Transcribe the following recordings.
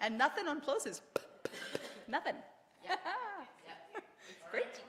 And nothing on plosives. Nothing. Yep. Yep. It's Great.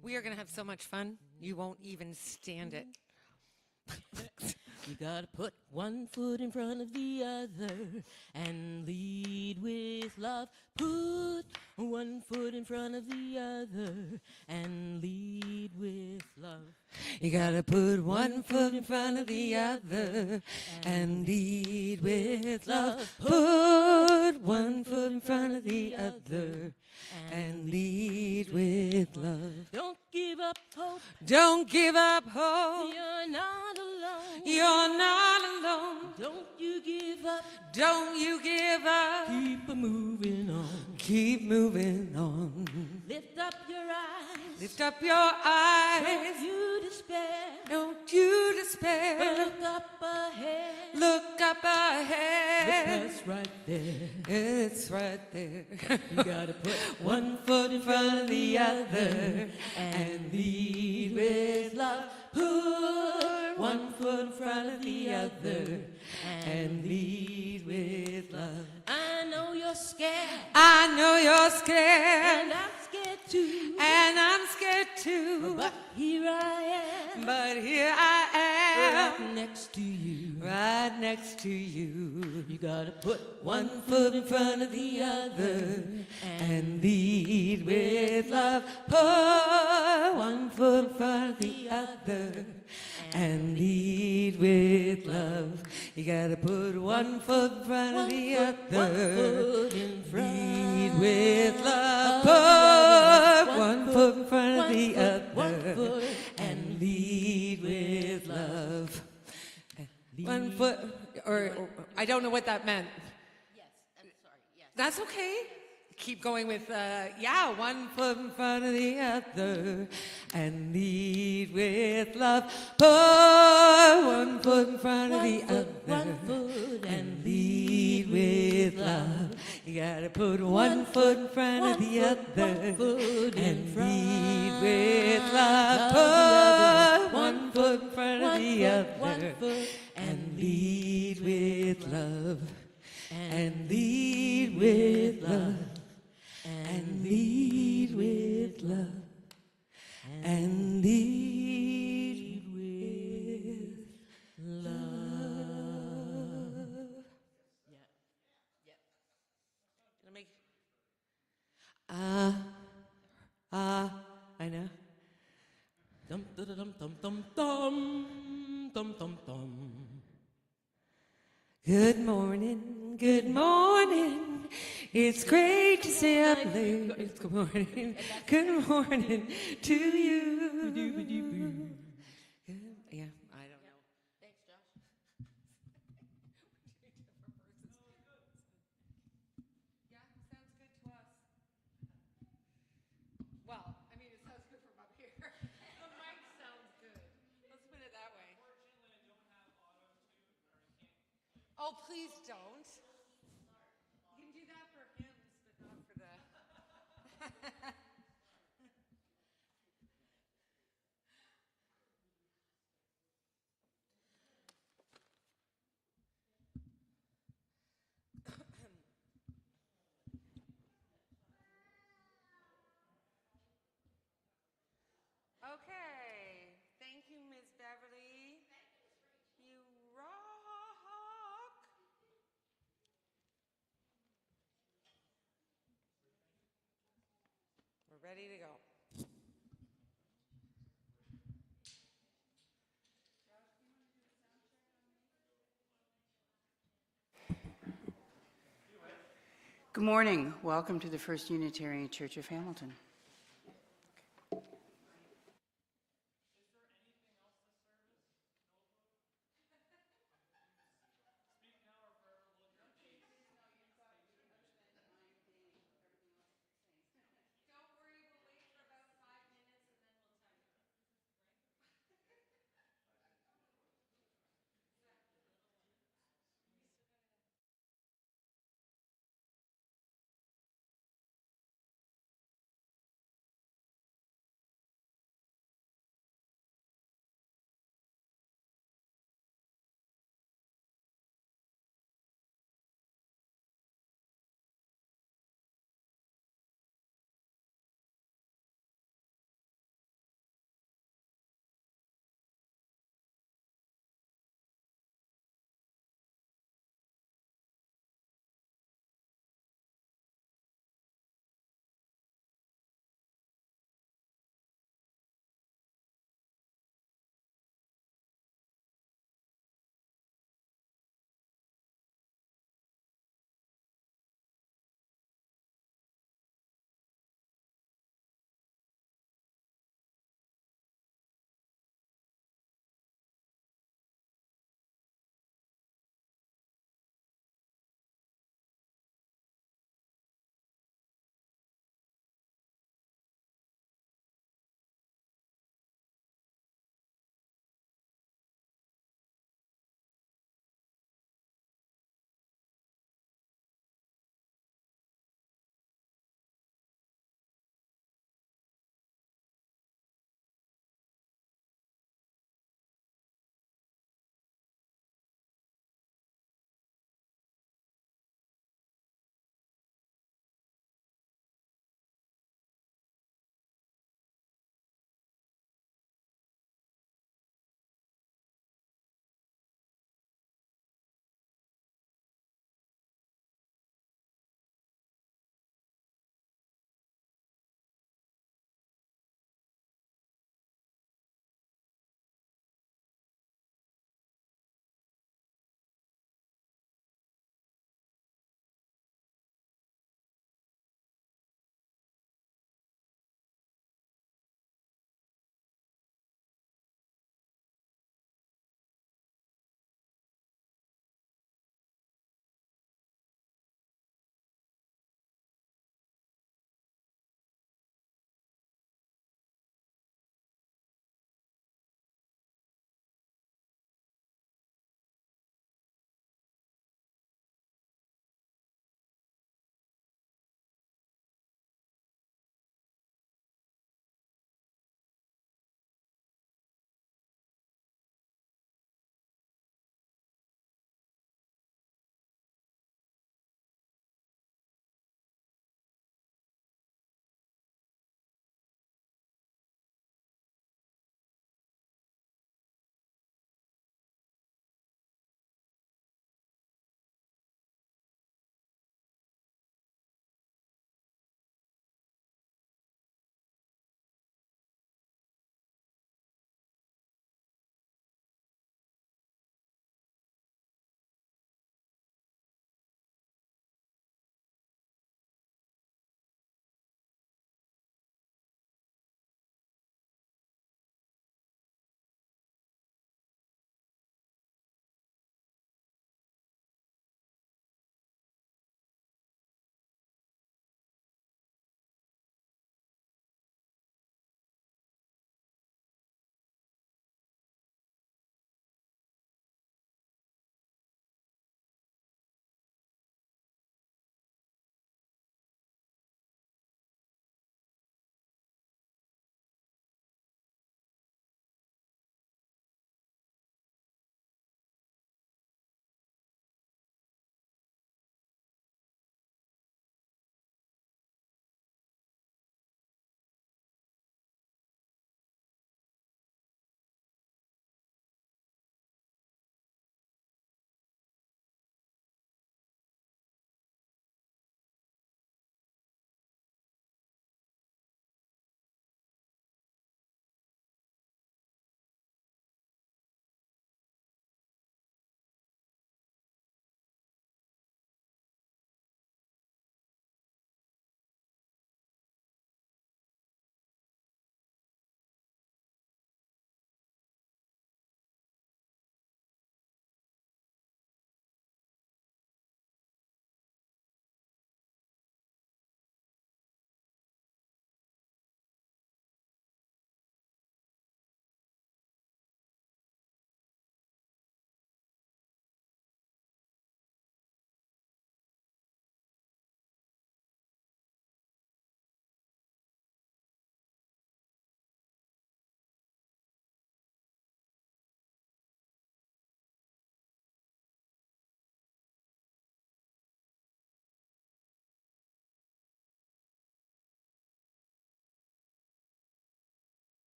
We are going to have so much fun, you won't even stand it. You gotta put one foot in front of the other and lead with love. Put one foot in front of the other and lead with love. You gotta put one foot in front of the other and lead with love. Put one foot in front of the other and lead with love. Don't give up hope. Don't give up hope. You're not alone. You're not alone. Don't you give up. Don't you give up. Keep moving on. Keep moving on. Lift up your eyes. Lift up your eyes. Don't you despair. Don't you despair. Look up ahead. Look up ahead. there. That's right there. It's right there. You gotta put One foot in front of the other and lead with love. Put one foot in front of the other and lead with love. I know you're scared, I know you're scared, and I'm scared too. and I'm scared too. But here I am, But here I am, right next to you. right next to you. You gotta put One foot in front of the other and lead with love. Put one foot in front of the other and lead with love. You gotta put one foot in front of the other. Lead with love. Put one foot in front of the other and lead with love. One foot, or I don't know what that meant. Yes, I'm sorry, yes. That's okay. Keep going with, one foot in front of the other and lead with love. Put one foot in front of the other and lead with love. You gotta put one foot in front of the other and lead with love. Put one foot in front of the other and lead with love. And lead with love. And lead with love. And lead with love. I know. Dum dum dum dum dum dum dum dum dum. Good morning, good morning. It's great to see you late. Good morning to you. Yeah, I don't know. Thanks, Josh. Yeah, sounds good to us. Well, I mean, it sounds good from up here. The mic sounds good. Let's put it that way. Oh, please don't. You can do that for hymns, but not for the. Okay. Thank you, Ms. Beverly. You rock. We're ready to go. Good morning. Welcome to the First Unitarian Church of Hamilton.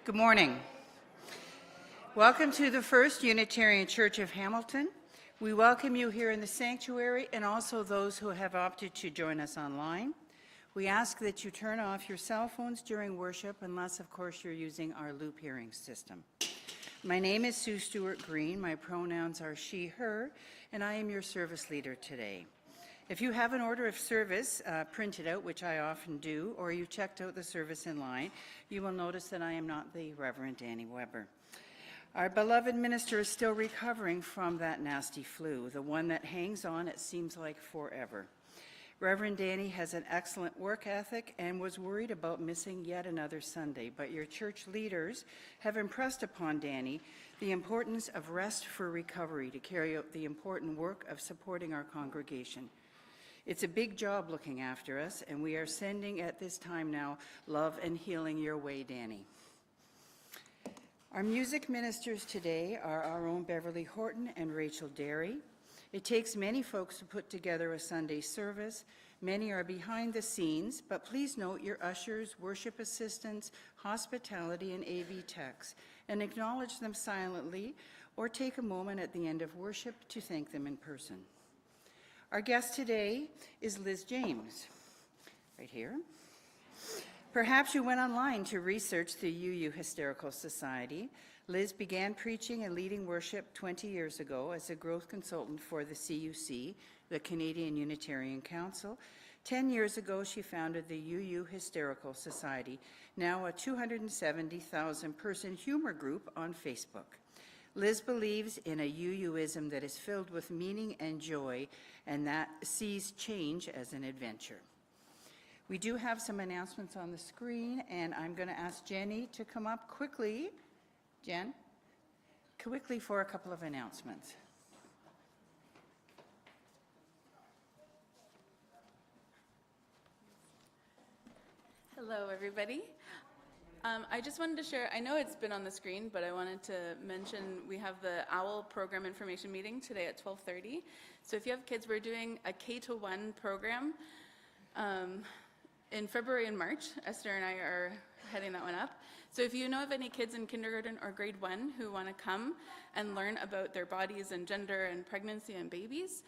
Good morning. Welcome to the First Unitarian Church of Hamilton. We welcome you here in the sanctuary and also those who have opted to join us online. We ask that you turn off your cell phones during worship unless, of course, you're using our loop hearing system. My name is Sue Stewart Green. My pronouns are she, her, and I am your service leader today. If you have an order of service printed out, which I often do, or you checked out the service in line, you will notice that I am not the Reverend Danny Weber. Our beloved minister is still recovering from that nasty flu, the one that hangs on, it seems like forever. Reverend Danny has an excellent work ethic and was worried about missing yet another Sunday, but your church leaders have impressed upon Danny the importance of rest for recovery to carry out the important work of supporting our congregation. It's a big job looking after us, and we are sending at this time now love and healing your way, Danny. Our music ministers today are our own Beverly Horton and Rachel Derry. It takes many folks to put together a Sunday service. Many are behind the scenes, but please note your ushers, worship assistants, hospitality, and AV techs, and acknowledge them silently or take a moment at the end of worship to thank them in person. Our guest today is Liz James, right here. Perhaps you went online to research the UU Hysterical Society. Liz began preaching and leading worship 20 years ago as a growth consultant for the CUC, the Canadian Unitarian Council. 10 years ago, she founded the UU Hysterical Society, now a 270,000-person humor group on Facebook. Liz believes in a UUism that is filled with meaning and joy, and that sees change as an adventure. We do have some announcements on the screen, and I'm going to ask Jenny to come up quickly. Jen, quickly for a couple of announcements. Hello, everybody. I just wanted to share, I know it's been on the screen, but I wanted to mention we have the OWL program information meeting today at 12:30. So if you have kids, we're doing a K-1 program in February and March. Esther and I are heading that one up. So if you know of any kids in kindergarten or grade 1 who want to come and learn about their bodies and gender and pregnancy and babies,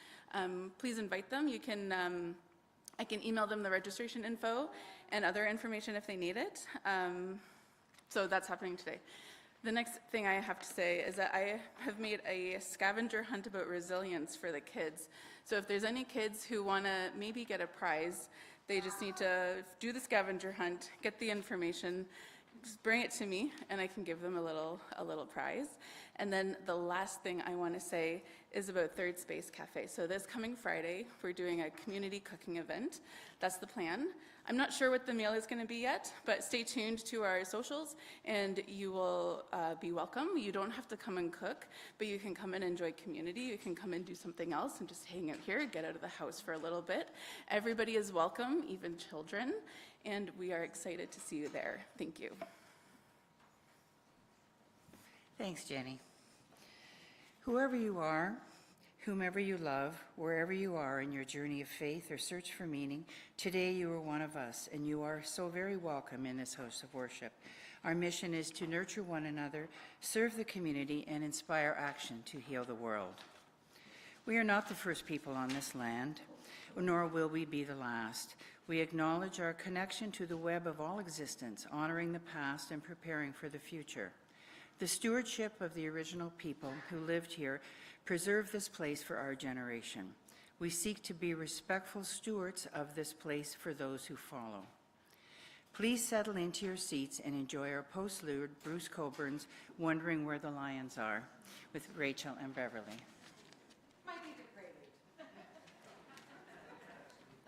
please invite them. You can, I can email them the registration info and other information if they need it. So that's happening today. The next thing I have to say is that I have made a scavenger hunt about resilience for the kids. So if there's any kids who want to maybe get a prize, they just need to do the scavenger hunt, get the information, just bring it to me, and I can give them a little prize. And then the last thing I want to say is about Third Space Cafe. So this coming Friday, we're doing a community cooking event. That's the plan. I'm not sure what the meal is going to be yet, but stay tuned to our socials, and you will be welcome. You don't have to come and cook, but you can come and enjoy community. You can come and do something else and just hang out here, get out of the house for a little bit. Everybody is welcome, even children, and we are excited to see you there. Thank you. Thanks, Jenny. Whoever you are, whomever you love, wherever you are in your journey of faith or search for meaning, today you are one of us, and you are so very welcome in this house of worship. Our mission is to nurture one another, serve the community, and inspire action to heal the world. We are not the first people on this land, nor will we be the last. We acknowledge our connection to the web of all existence, honoring the past and preparing for the future. The stewardship of the original people who lived here preserve this place for our generation. We seek to be respectful stewards of this place for those who follow. Please settle into your seats and enjoy our postlude, Bruce Coburn's Wondering Where the Lions Are, with Rachel and Beverly.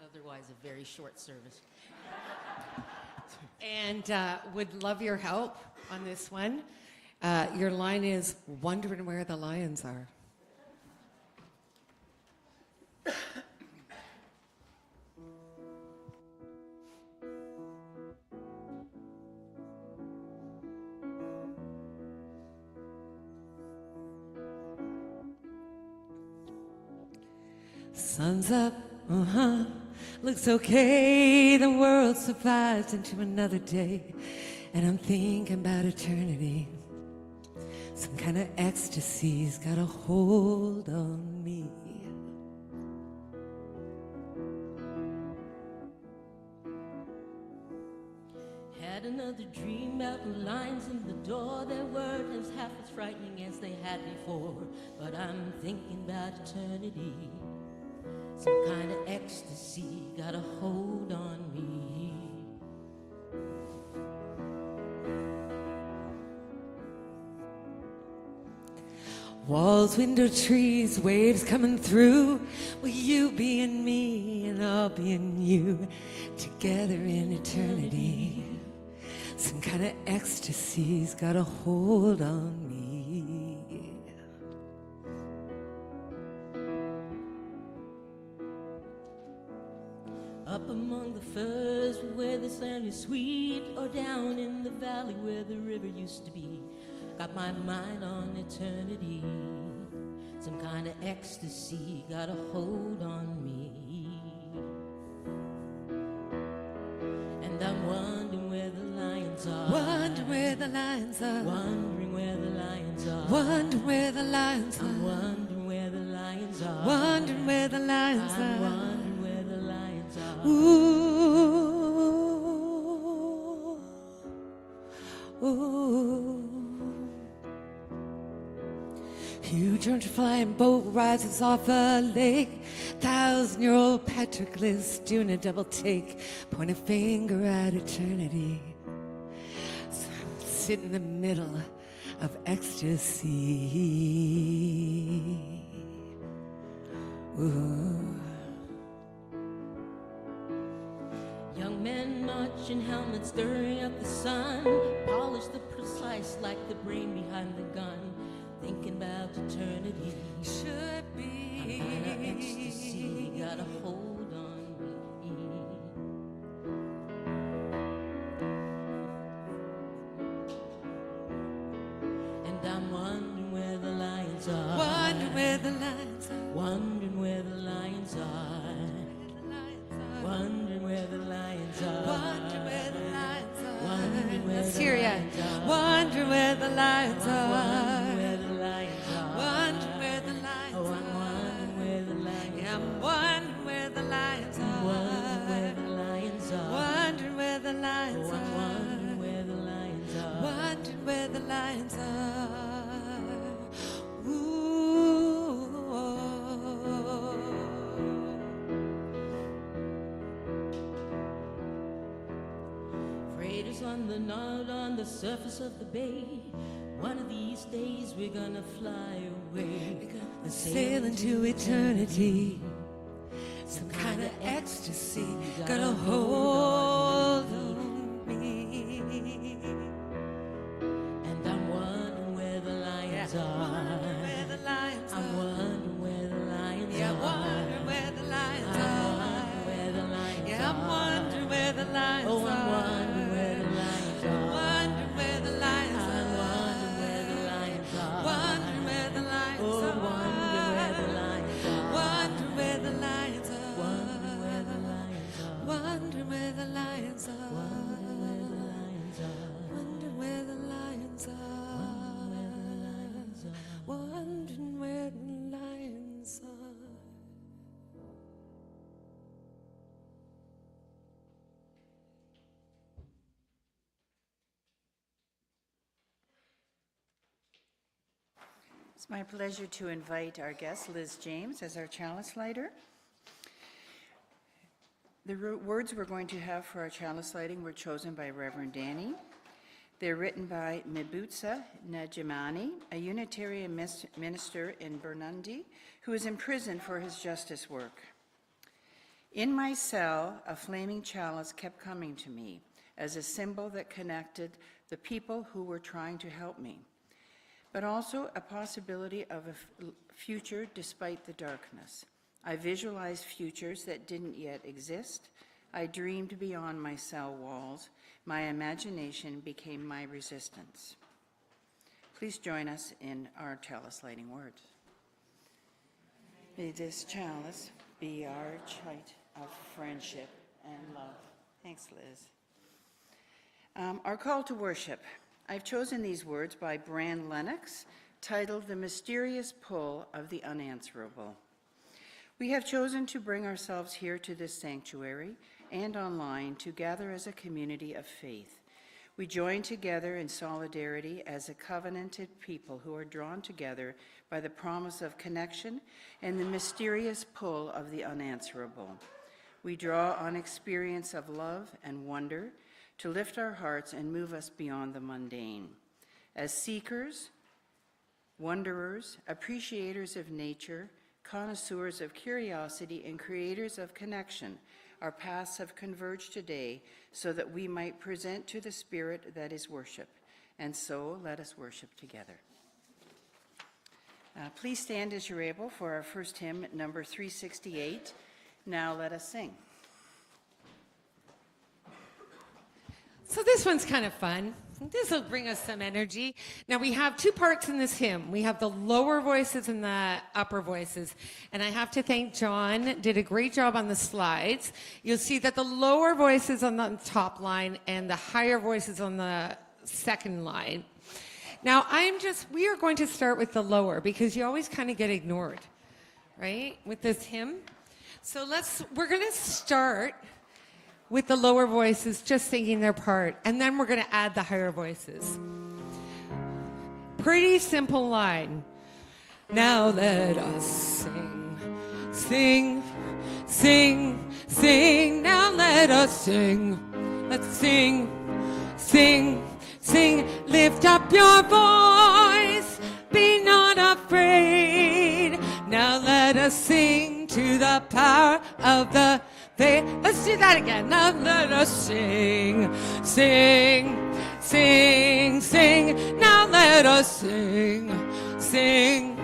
Otherwise, a very short service. And would love your help on this one. Your line is Wondering Where the Lions Are. Sun's up, looks okay, the world survived into another day. and I'm thinking about eternity. Some kind of ecstasy's got a hold on me. Had another dream about the lines in the door. They weren't as half as frightening as they had before. But I'm thinking about eternity. Some kind of ecstasy got a hold on me. Walls, window, trees, waves coming through. Will you be in me and I'll be in you, together in eternity. Some kind of ecstasy's got a hold on me. Up among the firs where the sound is sweet, or down in the valley where the river used to be. Got my mind on eternity. Some kind of ecstasy got a hold on me. And I'm wondering where the lions are. Wondering where the lions are. Wondering where the lions are. Wondering where the lions I'm are. wondering where the lions are. Wondering where the lions I'm are. wondering where the lions are. Ooh. Ooh. Huge orange flying boat rises off a lake. 1,000-year-old petroglyphs doing a double take, point a finger at eternity. So I'm sitting in the middle of ecstasy. Ooh. Young men march in helmets, stirring up the sun. Polish the precise like the brain behind the gun. Thinking about eternity. Should be. A kind of ecstasy got a hold on me. And I'm wondering where the lions are. Wondering where the lions are. Wondering where the lions are. Wondering where the lions are. Wondering where the lions are. Wondering where Let's the hear ya. lions are. Wondering where the lions Wondering are. where the lions are. Wondering where the lions Oh, I'm are. wondering where the lions Yeah, are. I'm wondering where the lions Wondering where are. the lions are. Wondering where the Oh, lions I'm wondering are. where the lions are. Wondering where the lions are. Ooh. Freighters on the Nile, on the surface of the bay. One of these days we're gonna fly away and Sail into eternity. Some kind of ecstasy got a hold on me. And I'm wondering where the lions are. Wondering where the lions I'm are. wondering where the lions Yeah, are. wondering where the lions I'm are. wondering where the lions Yeah, I'm are. wondering where the lions Oh, I'm are. wondering where the lions are. Wondering where the lions I'm are. wondering where the lions are. Wondering where the lions Oh, are. wondering where the lions are. Wondering where the lions are. Wondering where the lions are. Wondering where the lions are. Wondering where the lions are. Wondering where the lions are. Wondering where the lions are. It's my pleasure to invite our guest, Liz James, as our chalice lighter. The words we're going to have for our chalice lighting were chosen by Reverend Danny. They're written by Mwibutsa Ndagijimana, a Unitarian minister in Burundi, who is in prison for his justice work. In my cell, a flaming chalice kept coming to me as a symbol that connected the people who were trying to help me, but also a possibility of a future despite the darkness. I visualized futures that didn't yet exist. I dreamed beyond my cell walls. My imagination became my resistance. Please join us in our chalice lighting words. May this chalice be our chite of friendship and love. Thanks, Liz. Our call to worship. I've chosen these words by Bran Lennox, titled The Mysterious Pull of the Unanswerable. We have chosen to bring ourselves here to this sanctuary and online to gather as a community of faith. We join together in solidarity as a covenanted people who are drawn together by the promise of connection and the mysterious pull of the unanswerable. We draw on experience of love and wonder to lift our hearts and move us beyond the mundane. As seekers, wanderers, appreciators of nature, connoisseurs of curiosity, and creators of connection, our paths have converged today so that we might present to the Spirit that is worship. And so let us worship together. Please stand as you're able for our first hymn, number 368. Now let us sing. So this one's kind of fun. This will bring us some energy. Now we have two parts in this hymn. We have the lower voices and the upper voices. And I have to thank John, did a great job on the slides. You'll see that the lower voices on the top line and the higher voices on the second line. Now we are going to start with the lower because you always kind of get ignored, right, with this hymn. So we're going to start with the lower voices just singing their part, and then we're going to add the higher voices. Pretty simple line. Now let us sing, sing, sing, sing. Now let us sing. Let's sing, sing, sing. Lift up your voice, be not afraid. Now let us sing to the power of the faith. Let's do that again. Now let us sing, sing, sing, sing. Now let us sing, sing,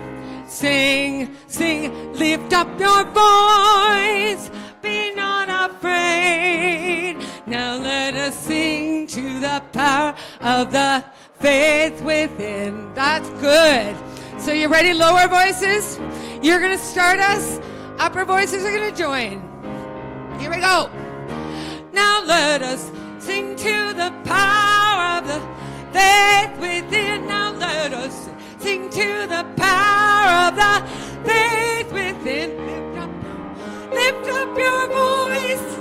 sing, sing. Lift up your voice, be not afraid. Now let us sing to the power of the faith within. That's good. So you ready, lower voices? You're going to start us. Upper voices are going to join. Here we go. Now let us sing to the power of the faith within. Now let us sing to the power of the faith within. Lift up your voice.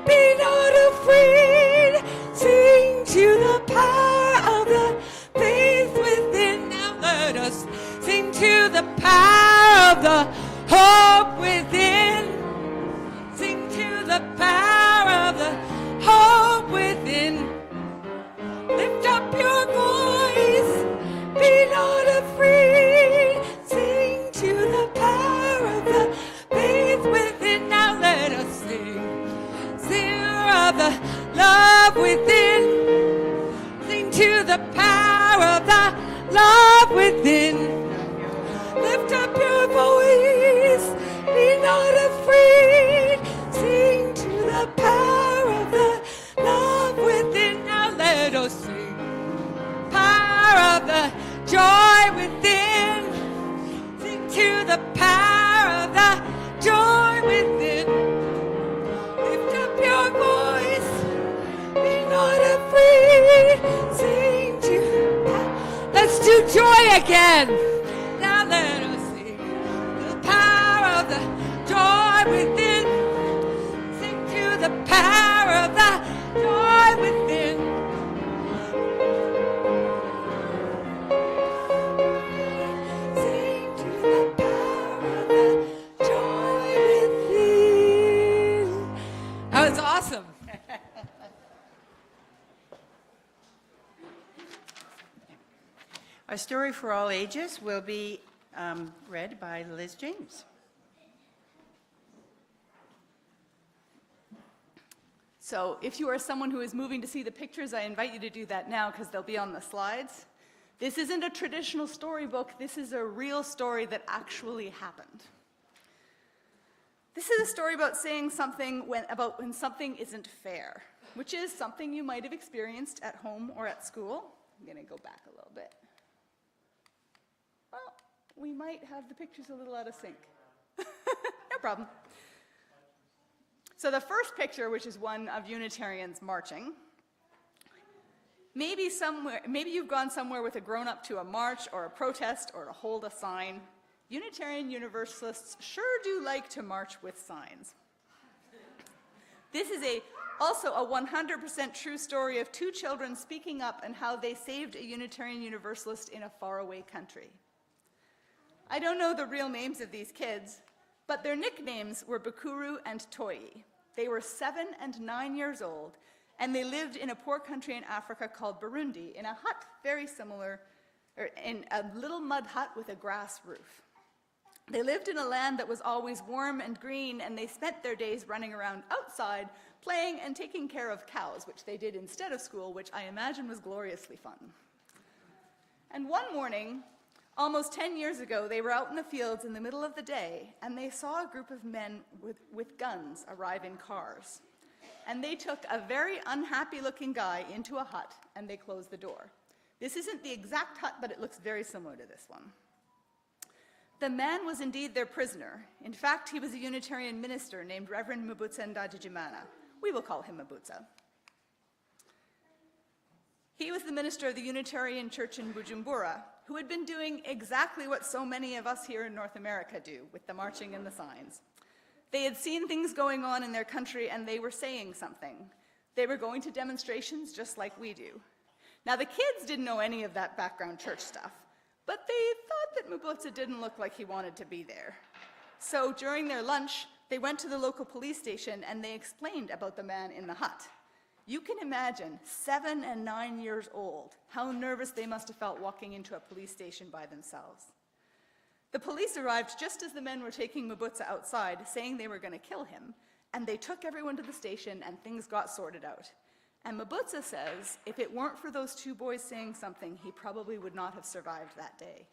Be not afraid. Sing to the power of the faith within. Now let us sing to the power of the hope within. Sing to the power of the hope within. Lift up your voice, be not afraid. Sing to the power of the faith within. Now let us sing. Sing of the love within. Sing to the power of the love within. Lift up your voice, be not afraid. Sing to the power of the love within. Now let us sing. Power of the joy within. Sing to the power of the joy within. Lift up your voice, be not afraid. Sing to. Let's do joy again. Now let us sing the power of the joy within. Sing to the power of the joy within. Sing to the power of the joy within. That was awesome. Our story for all ages will be read by Liz James. So if you are someone who is moving to see the pictures, I invite you to do that now because they'll be on the slides. This isn't a traditional storybook. This is a real story that actually happened. This is a story about saying something when something isn't fair, which is something you might have experienced at home or at school. I'm going to go back a little bit. Well, we might have the pictures a little out of sync. No problem. So the first picture, which is one of Unitarians marching, Maybe you've gone somewhere with a grown-up to a march or a protest or to hold a sign. Unitarian Universalists sure do like to march with signs. This is also a 100% true story of two children speaking up and how they saved a Unitarian Universalist in a faraway country. I don't know the real names of these kids, but their nicknames were Bukuru and Toyi. They were 7 and 9 years old, and they lived in a poor country in Africa called Burundi, in a hut very similar, or in a little mud hut with a grass roof. They lived in a land that was always warm and green, and they spent their days running around outside, playing and taking care of cows, which they did instead of school, which I imagine was gloriously fun. And one morning, almost 10 years ago, they were out in the fields in the middle of the day, and they saw a group of men with guns arrive in cars. And they took a very unhappy-looking guy into a hut, and they closed the door. This isn't the exact hut, but it looks very similar to this one. The man was indeed their prisoner. In fact, he was a Unitarian minister named Reverend Mwibutsa Ndagijimana. We will call him Mwibutsa. He was the minister of the Unitarian Church in Bujumbura, who had been doing exactly what so many of us here in North America do with the marching and the signs. They had seen things going on in their country, and they were saying something. They were going to demonstrations just like we do. Now, the kids didn't know any of that background church stuff, but they thought that Mwibutsa didn't look like he wanted to be there. So during their lunch, they went to the local police station and they explained about the man in the hut. You can imagine 7 and 9 years old, how nervous they must have felt walking into a police station by themselves. The police arrived just as the men were taking Mwibutsa outside, saying they were going to kill him, and they took everyone to the station and things got sorted out. And Mwibutsa says if it weren't for those two boys saying something, he probably would not have survived that day.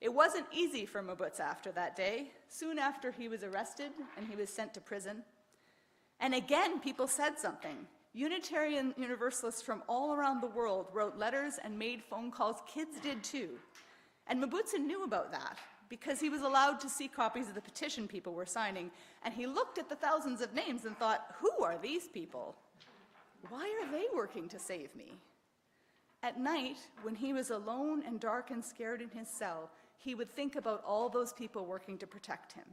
It wasn't easy for Mwibutsa after that day. Soon after, he was arrested and he was sent to prison. And again, people said something. Unitarian Universalists from all around the world wrote letters and made phone calls. Kids did too. And Mwibutsa knew about that because he was allowed to see copies of the petition people were signing. And he looked at the thousands of names and thought, who are these people? Why are they working to save me? At night, when he was alone and dark and scared in his cell, he would think about all those people working to protect him.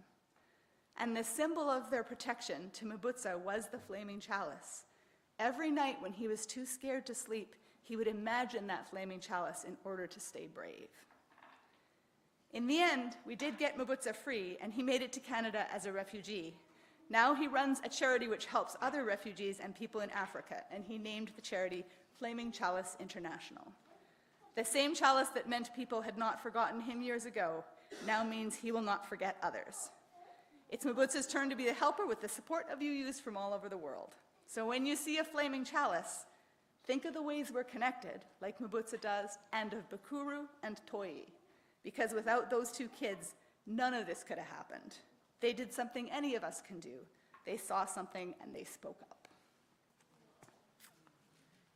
And the symbol of their protection to Mwibutsa was the Flaming Chalice. Every night when he was too scared to sleep, he would imagine that Flaming Chalice in order to stay brave. In the end, we did get Mwibutsa free, and he made it to Canada as a refugee. Now he runs a charity which helps other refugees and people in Africa, and he named the charity Flaming Chalice International. The same chalice that meant people had not forgotten him years ago now means he will not forget others. It's Mwibutsa's turn to be the helper with the support of UUs from all over the world. So when you see a flaming chalice, think of the ways we're connected, like Mwibutsa does, and of Bukuru and Toyi, because without those two kids, none of this could have happened. They did something any of us can do. They saw something and they spoke up.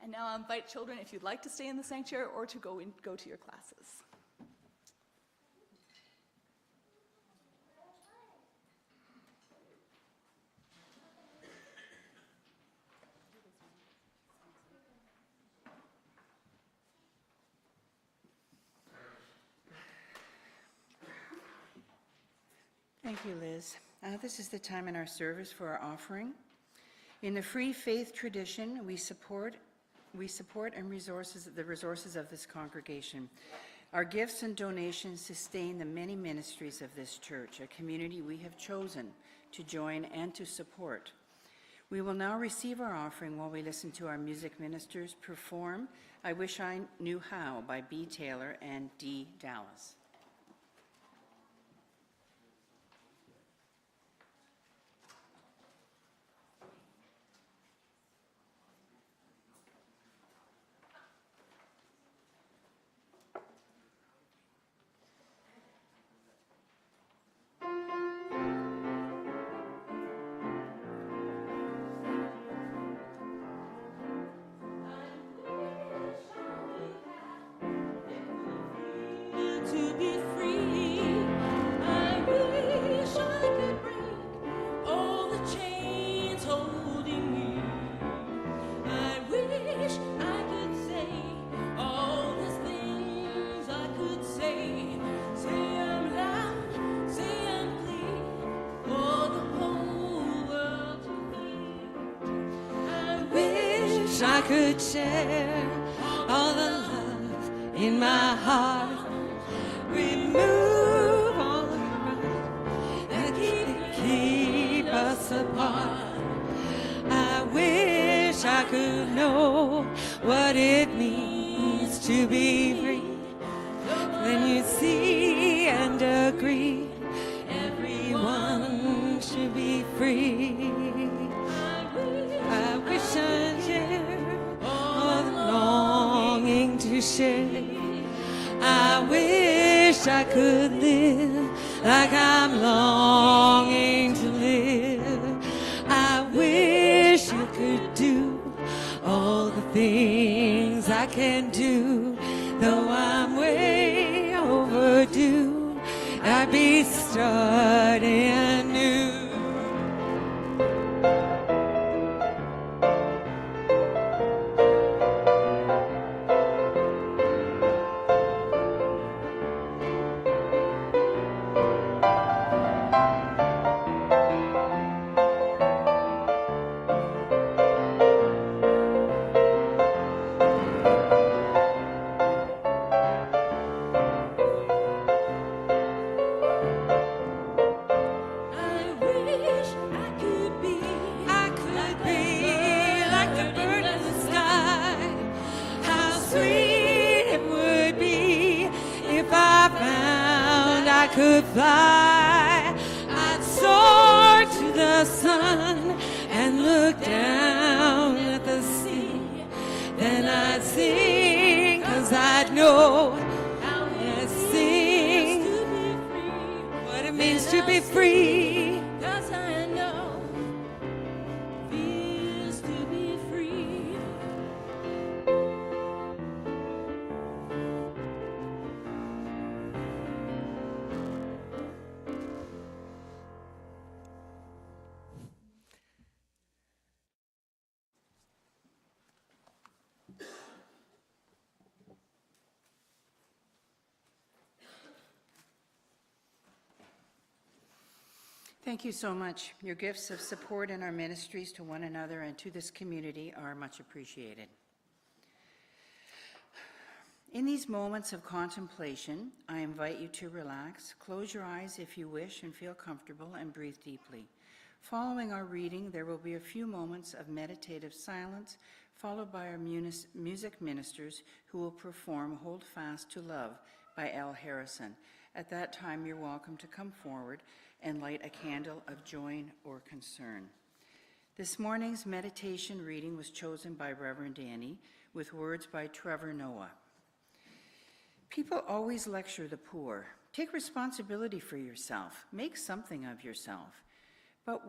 And now I invite children, if you'd like to stay in the sanctuary or to go to your classes. Thank you, Liz. This is the time in our service for our offering. In the free faith tradition, we support and the resources of this congregation. Our gifts and donations sustain the many ministries of this church, a community we have chosen to join and to support. We will now receive our offering while we listen to our music ministers perform I Wish I Knew How by B. Taylor and D. Dallas. To be free, I wish I could break all the chains holding me. I wish I could I could share all the love in my heart. Remove all the pride that keep us apart. I wish I could know what it means to be free. Then you see and agree, everyone should be free. I wish I'd share all the longing to share. I wish I could live like I'm longing to live. I wish you could do all the things I can do, though I'm way overdue. I'd be starting anew. Could fly, I'd soar to the sun and look down at the sea. Then I'd sing, 'cause I'd know how to sing what it means to be free. 'Cause I know feels to be free. Thank you so much. Your gifts of support in our ministries to one another and to this community are much appreciated. In these moments of contemplation, I invite you to relax, close your eyes if you wish and feel comfortable, and breathe deeply. Following our reading, there will be a few moments of meditative silence, followed by our music ministers who will perform Hold Fast to Love by L. Harrison. At that time, you're welcome to come forward and light a candle of joy or concern. This morning's meditation reading was chosen by Reverend Danny with words by Trevor Noah. People always lecture the poor. Take responsibility for yourself. Make something of yourself. But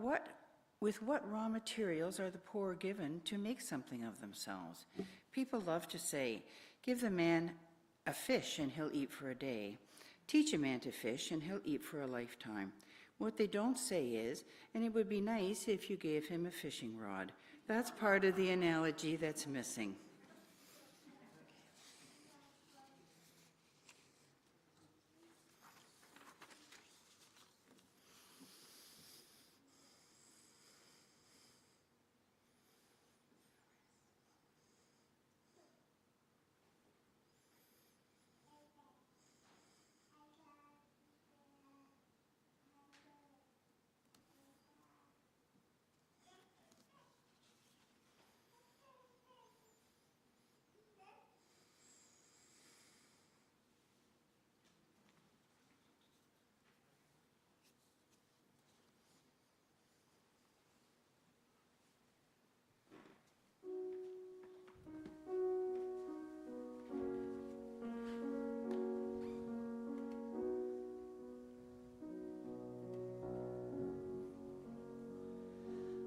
with what raw materials are the poor given to make something of themselves? People love to say, give the man a fish and he'll eat for a day. Teach a man to fish and he'll eat for a lifetime. What they don't say is, and it would be nice if you gave him a fishing rod. That's part of the analogy that's missing.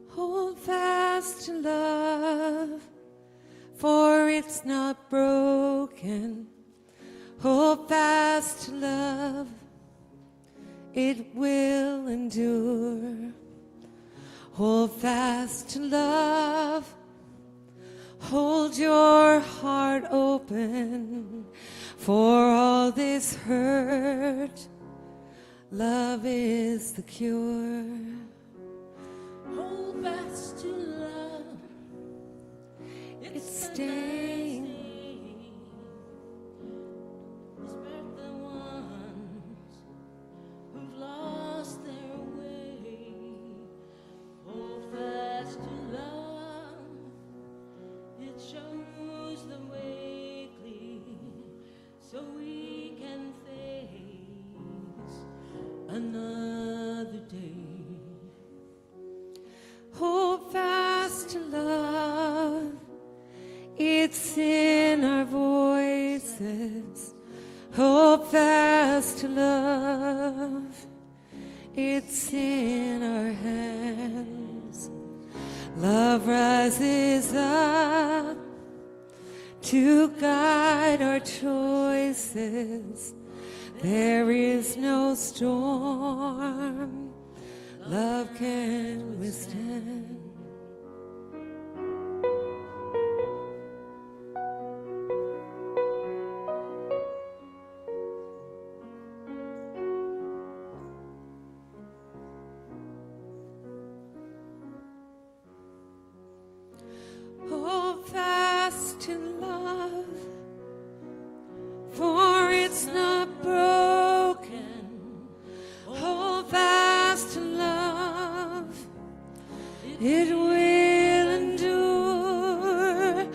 Hold fast to love, for it's not broken. Hold fast to love, it will endure. Hold fast to love, hold your heart open. For all this hurt, love is the cure. Hold fast to love, it's staying. Respect the ones who've lost their way. Hold fast to love. It shows the way clear, so we can face another day. Hold fast to love, it's in our voices. Hold fast to love, it's in our hands. Love rises up to guide our choices. There is no storm love can withstand. Hold fast to love, for it's not broken. Hold fast to love, it will endure.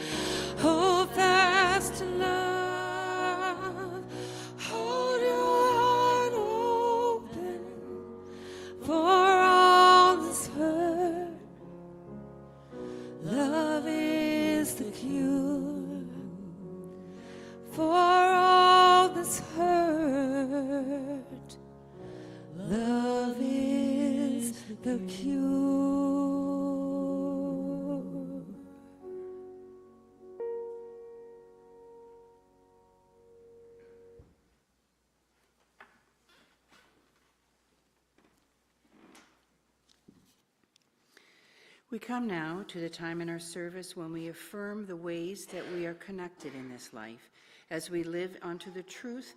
Hold fast to love, hold your heart open for all this hurt. Love is the cure for all this hurt. Love is the cure. We come now to the time in our service when we affirm the ways that we are connected in this life as we live into the truth,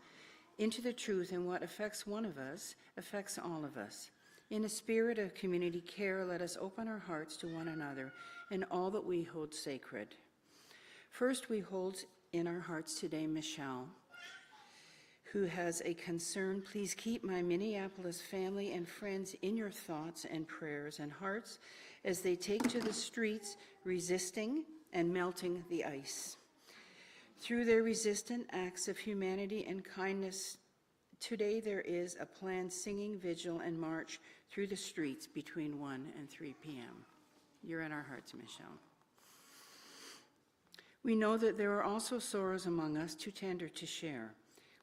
and what affects one of us affects all of us. In a spirit of community care, let us open our hearts to one another and all that we hold sacred. First, we hold in our hearts today Michelle, who has a concern. Please keep my Minneapolis family and friends in your thoughts and prayers and hearts as they take to the streets, resisting and melting the ice. Through their resistant acts of humanity and kindness, today there is a planned singing vigil and march through the streets between 1 and 3 p.m. You're in our hearts, Michelle. We know that there are also sorrows among us too tender to share.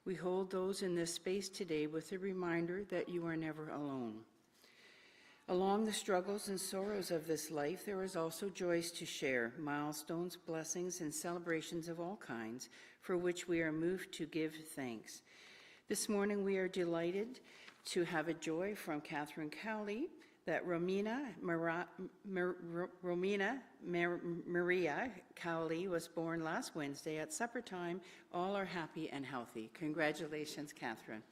We hold those in this space today with a reminder that you are never alone. Along the struggles and sorrows of this life, there is also joys to share, milestones, blessings, and celebrations of all kinds, for which we are moved to give thanks. This morning, we are delighted to have a joy from Catherine Cowley that Romina Maria Cowley was born last Wednesday at supper time. All are happy and healthy. Congratulations, Catherine.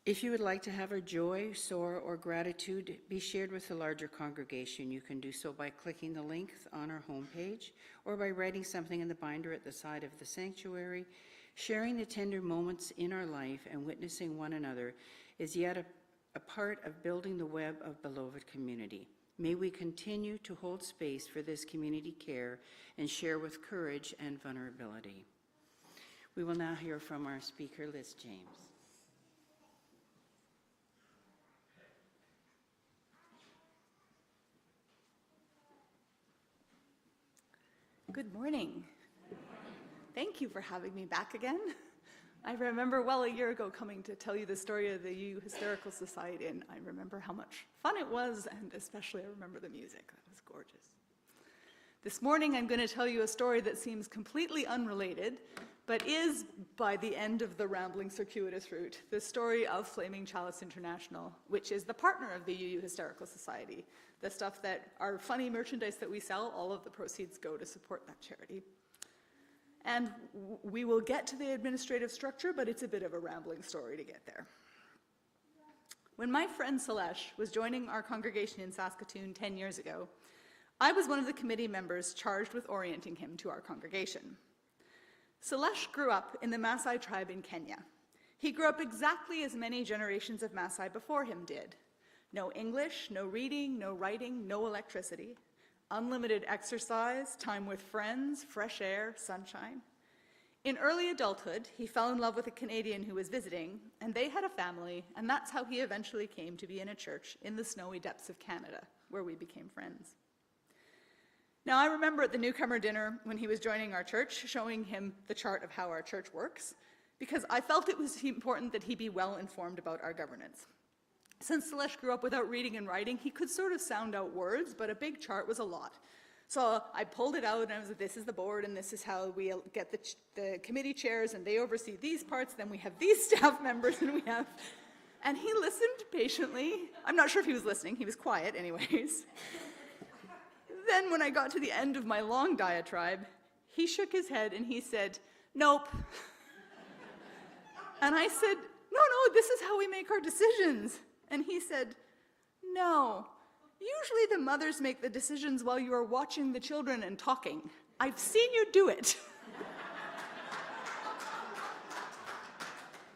If you would like to have a joy, sorrow, or gratitude be shared with the larger congregation, you can do so by clicking the link on our homepage or by writing something in the binder at the side of the sanctuary. Sharing the tender moments in our life and witnessing one another is yet a part of building the web of beloved community. May we continue to hold space for this community care and share with courage and vulnerability. We will now hear from our speaker, Liz James. Good morning. Thank you for having me back again. I remember well a year ago coming to tell you the story of the UU Hysterical Society, and I remember how much fun it was, and especially I remember the music. That was gorgeous. This morning I'm going to tell you a story that seems completely unrelated, but is, by the end of the rambling circuitous route, the story of Flaming Chalice International, which is the partner of the UU Hysterical Society. The stuff that our funny merchandise that we sell, all of the proceeds go to support that charity. And we will get to the administrative structure, but it's a bit of a rambling story to get there. When my friend Salesh was joining our congregation in Saskatoon 10 years ago, I was one of the committee members charged with orienting him to our congregation. Salesh grew up in the Maasai tribe in Kenya. He grew up exactly as many generations of Maasai before him did. No English, no reading, no writing, no electricity, unlimited exercise, time with friends, fresh air, sunshine. In early adulthood, he fell in love with a Canadian who was visiting, and they had a family, and that's how he eventually came to be in a church in the snowy depths of Canada, where we became friends. Now, I remember at the newcomer dinner when he was joining our church, showing him the chart of how our church works, because I felt it was important that he be well informed about our governance. Since Salesh grew up without reading and writing, he could sort of sound out words, but a big chart was a lot. So I pulled it out and I was like, this is the board and this is how we get the committee chairs and they oversee these parts, then we have these staff members and we have... And he listened patiently. I'm not sure if he was listening, he was quiet anyways. Then when I got to the end of my long diatribe, he shook his head and he said, nope. And I said, no, this is how we make our decisions. And he said, no. Usually the mothers make the decisions while you are watching the children and talking. I've seen you do it.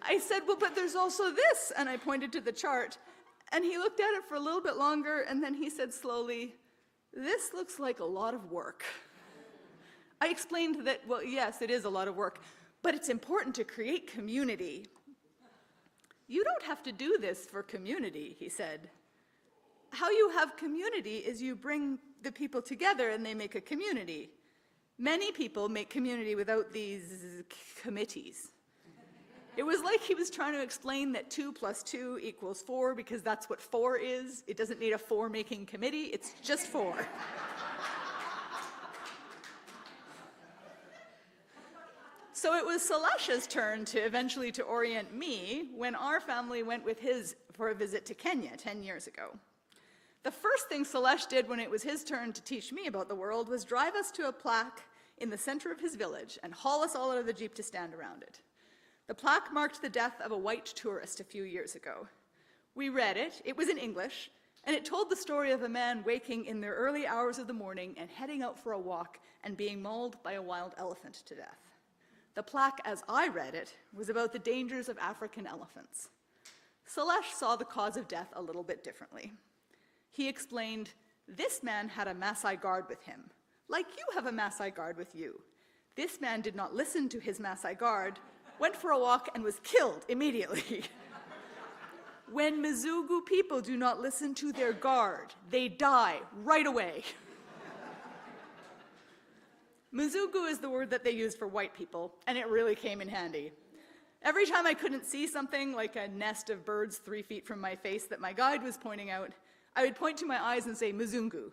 I said, well, but there's also this. And I pointed to the chart. And he looked at it for a little bit longer, and then he said slowly, this looks like a lot of work. I explained that, well, yes, it is a lot of work, but it's important to create community. You don't have to do this for community, he said. How you have community is you bring the people together and they make a community. Many people make community without these committees. It was like he was trying to explain that 2 + 2 = 4 because that's what 4 is. It doesn't need a 4-making committee, it's just 4. So it was Salesh's turn to eventually to orient me when our family went with his for a visit to Kenya 10 years ago. The first thing Salesh did when it was his turn to teach me about the world was drive us to a plaque in the center of his village and haul us all out of the Jeep to stand around it. The plaque marked the death of a white tourist a few years ago. We read it, it was in English, and it told the story of a man waking in the early hours of the morning and heading out for a walk and being mauled by a wild elephant to death. The plaque, as I read it, was about the dangers of African elephants. Salesh saw the cause of death a little bit differently. He explained, this man had a Maasai guard with him, like you have a Maasai guard with you. This man did not listen to his Maasai guard, went for a walk and was killed immediately. When Muzungu people do not listen to their guard, they die right away. Muzungu is the word that they use for white people, and it really came in handy. Every time I couldn't see something like a nest of birds 3 feet from my face that my guide was pointing out, I would point to my eyes and say, Muzungu.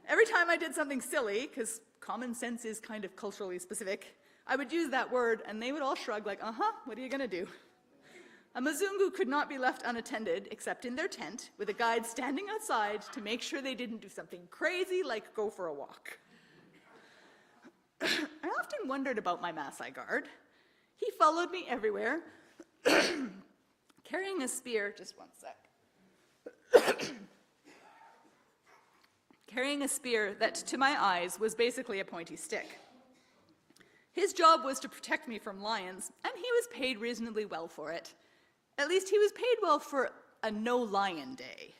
Every time I did something silly, because common sense is kind of culturally specific, I would use that word, and they would all shrug like, what are you gonna do? A Muzungu could not be left unattended, except in their tent, with a guide standing outside to make sure they didn't do something crazy like go for a walk. I often wondered about my Maasai guard. He followed me everywhere, carrying a spear, just one sec. Carrying a spear that, to my eyes, was basically a pointy stick. His job was to protect me from lions, and he was paid reasonably well for it. At least he was paid well for a no-lion day.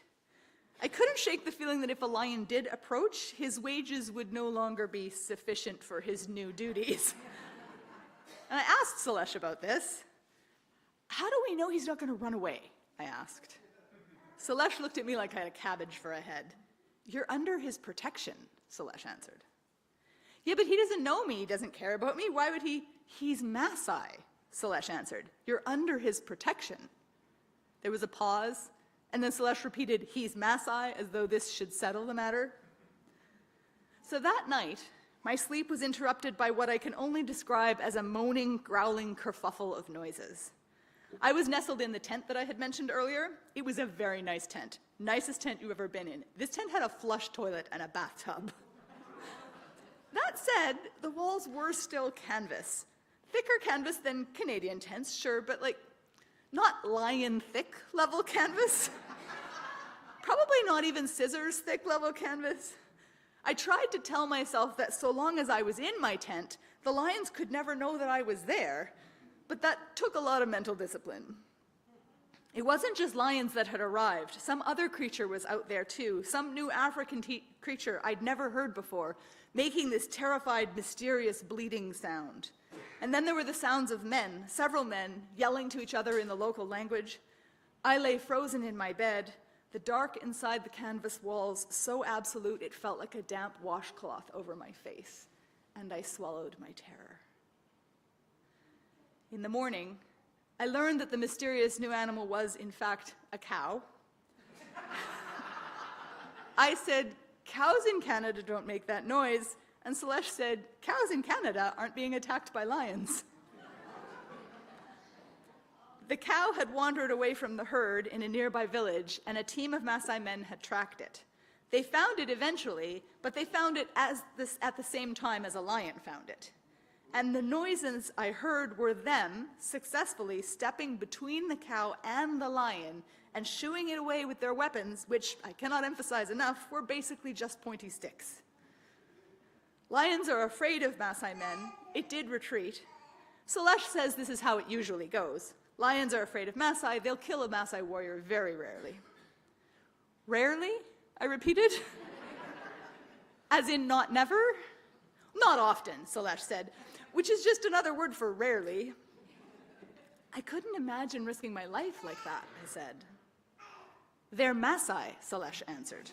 I couldn't shake the feeling that if a lion did approach, his wages would no longer be sufficient for his new duties. And I asked Salesh about this. How do we know he's not going to run away? I asked. Salesh looked at me like I had a cabbage for a head. You're under his protection, Salesh answered. Yeah, but he doesn't know me, he doesn't care about me. Why would he? He's Maasai, Salesh answered. You're under his protection. There was a pause, and then Salesh repeated, he's Maasai, as though this should settle the matter. So that night, my sleep was interrupted by what I can only describe as a moaning, growling kerfuffle of noises. I was nestled in the tent that I had mentioned earlier. It was a very nice tent. Nicest tent you've ever been in. This tent had a flush toilet and a bathtub. That said, the walls were still canvas. Thicker canvas than Canadian tents, sure, but like not lion thick level canvas, probably not even scissors thick level canvas. I tried to tell myself that so long as I was in my tent, the lions could never know that I was there, but that took a lot of mental discipline. It wasn't just lions that had arrived. Some other creature was out there too, some new African creature I'd never heard before, making this terrified, mysterious bleating sound. And then there were the sounds of men, several men, yelling to each other in the local language. I lay frozen in my bed, the dark inside the canvas walls so absolute it felt like a damp washcloth over my face, and I swallowed my terror. In the morning, I learned that the mysterious new animal was, in fact, a cow. I said, cows in Canada don't make that noise, and Celeste said, cows in Canada aren't being attacked by lions. The cow had wandered away from the herd in a nearby village, and a team of Maasai men had tracked it. They found it eventually, but they found it at the same time as a lion found it. And the noises I heard were them successfully stepping between the cow and the lion and shooing it away with their weapons, which I cannot emphasize enough, were basically just pointy sticks. Lions are afraid of Maasai men. It did retreat. Celeste says this is how it usually goes. Lions are afraid of Maasai. They'll kill a Maasai warrior very rarely. Rarely? I repeated. As in not never? Not often, Celeste said, which is just another word for rarely. I couldn't imagine risking my life like that, I said. They're Maasai, Celeste answered.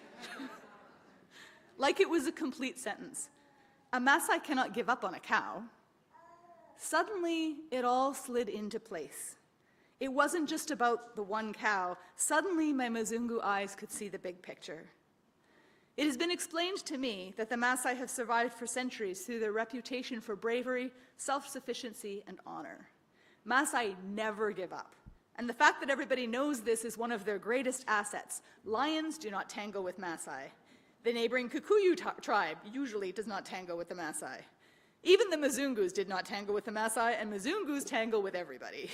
Like it was a complete sentence. A Maasai cannot give up on a cow. Suddenly, it all slid into place. It wasn't just about the one cow. Suddenly, my Muzungu eyes could see the big picture. It has been explained to me that the Maasai have survived for centuries through their reputation for bravery, self-sufficiency, and honor. Maasai never give up. And the fact that everybody knows this is one of their greatest assets. Lions do not tango with Maasai. The neighboring Kikuyu tribe usually does not tango with the Maasai. Even the Muzungus did not tango with the Maasai, and Muzungus tango with everybody.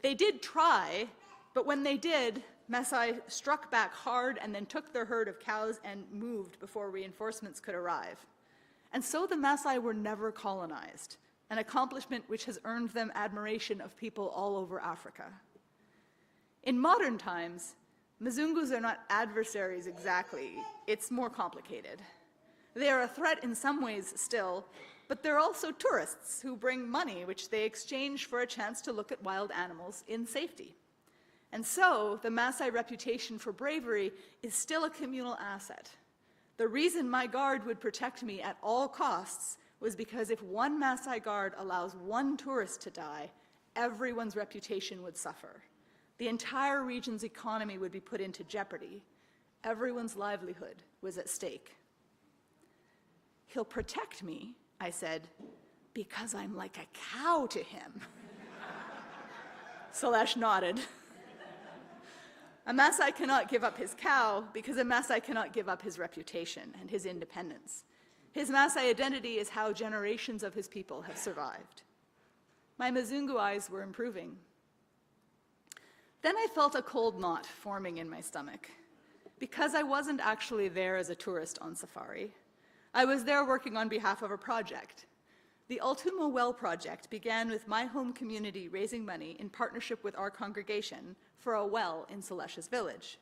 They did try, but when they did, Maasai struck back hard and then took their herd of cows and moved before reinforcements could arrive. And so the Maasai were never colonized, an accomplishment which has earned them admiration of people all over Africa. In modern times, Muzungus are not adversaries exactly. It's more complicated. They are a threat in some ways still, but they're also tourists who bring money, which they exchange for a chance to look at wild animals in safety. And so, the Maasai reputation for bravery is still a communal asset. The reason my guard would protect me at all costs was because if one Maasai guard allows one tourist to die, everyone's reputation would suffer. The entire region's economy would be put into jeopardy. Everyone's livelihood was at stake. He'll protect me, I said, because I'm like a cow to him. Celeste nodded. A Maasai cannot give up his cow because a Maasai cannot give up his reputation and his independence. His Maasai identity is how generations of his people have survived. My Muzungu eyes were improving. Then I felt a cold knot forming in my stomach. Because I wasn't actually there as a tourist on safari, I was there working on behalf of a project. The Ultimo Well Project began with my home community raising money in partnership with our congregation for a well in Celeste's village.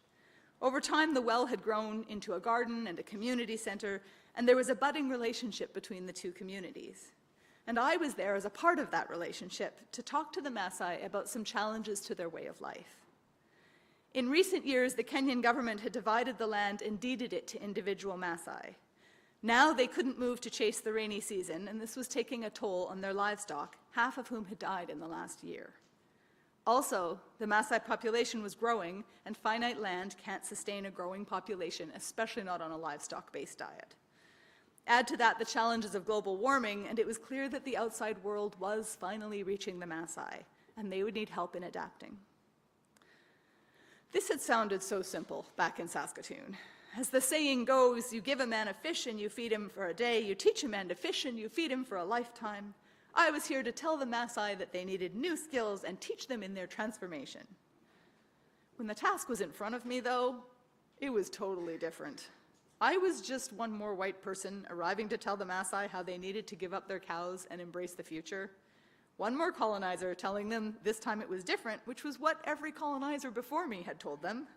Over time, the well had grown into a garden and a community center, and there was a budding relationship between the two communities. And I was there as a part of that relationship to talk to the Maasai about some challenges to their way of life. In recent years, the Kenyan government had divided the land and deeded it to individual Maasai. Now they couldn't move to chase the rainy season, and this was taking a toll on their livestock, half of whom had died in the last year. Also, the Maasai population was growing, and finite land can't sustain a growing population, especially not on a livestock-based diet. Add to that the challenges of global warming, and it was clear that the outside world was finally reaching the Maasai, and they would need help in adapting. This had sounded so simple back in Saskatoon. As the saying goes, you give a man a fish and you feed him for a day, you teach a man to fish and you feed him for a lifetime. I was here to tell the Maasai that they needed new skills and teach them in their transformation. When the task was in front of me, though, it was totally different. I was just one more white person arriving to tell the Maasai how they needed to give up their cows and embrace the future. One more colonizer telling them this time it was different, which was what every colonizer before me had told them.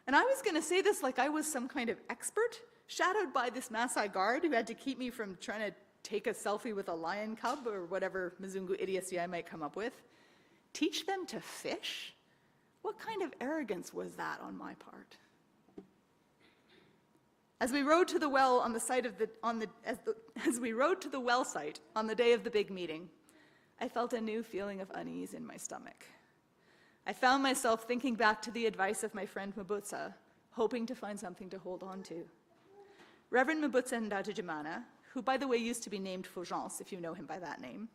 And I was going to say this like I was some kind of expert, shadowed by this Maasai guard who had to keep me from trying to take a selfie with a lion cub or whatever Muzungu idiocy I might come up with. Teach them to fish? What kind of arrogance was that on my part? As we rode to the well on the site of as we rode to the well site on the day of the big meeting, I felt a new feeling of unease in my stomach. I found myself thinking back to the advice of my friend Mwibutsa, hoping to find something to hold on to. Reverend Mwibutsa Ndagijimana, who by the way used to be named Fulgence, if you know him by that name,